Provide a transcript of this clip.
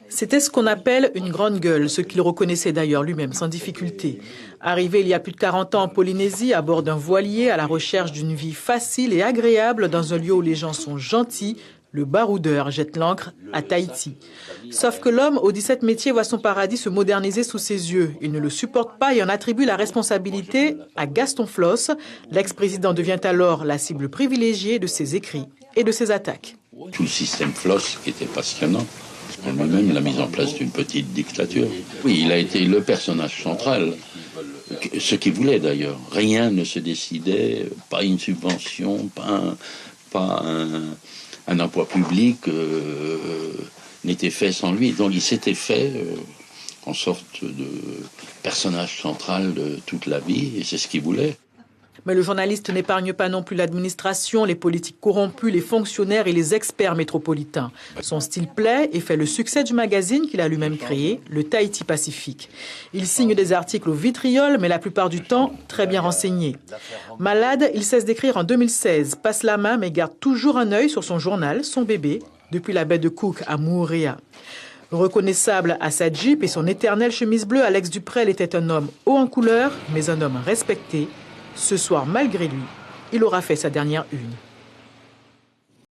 C'était ce qu'on appelle une grande gueule, ce qu'il reconnaissait d'ailleurs lui-même sans difficulté. Arrivé il y a plus de 40 ans en Polynésie, à bord d'un voilier, à la recherche d'une vie facile et agréable dans un lieu où les gens sont gentils, le baroudeur jette l'ancre à Tahiti. Sauf que l'homme aux 17 métiers voit son paradis se moderniser sous ses yeux. Il ne le supporte pas et en attribue la responsabilité à Gaston Floss. L'ex-président devient alors la cible privilégiée de ses écrits et de ses attaques. Tout le système Floss qui était passionnant. En lui-même, la mise en place d'une petite dictature. Oui, il a été le personnage central, ce qu'il voulait d'ailleurs. Rien ne se décidait, pas une subvention, pas un emploi public n'était fait sans lui. Donc il s'était fait en sorte de personnage central de toute la vie, et c'est ce qu'il voulait. Mais le journaliste n'épargne pas non plus l'administration, les politiques corrompus, les fonctionnaires et les experts métropolitains. Son style plaît et fait le succès du magazine qu'il a lui-même créé, le Tahiti Pacifique. Il signe des articles au vitriol, mais la plupart du temps très bien renseignés. Malade, il cesse d'écrire en 2016, passe la main mais garde toujours un œil sur son journal, son bébé, depuis la baie de Cook à Moorea. Reconnaissable à sa Jeep et son éternelle chemise bleue, Alex Duprel était un homme haut en couleur, mais un homme respecté. Ce soir, malgré lui, il aura fait sa dernière une.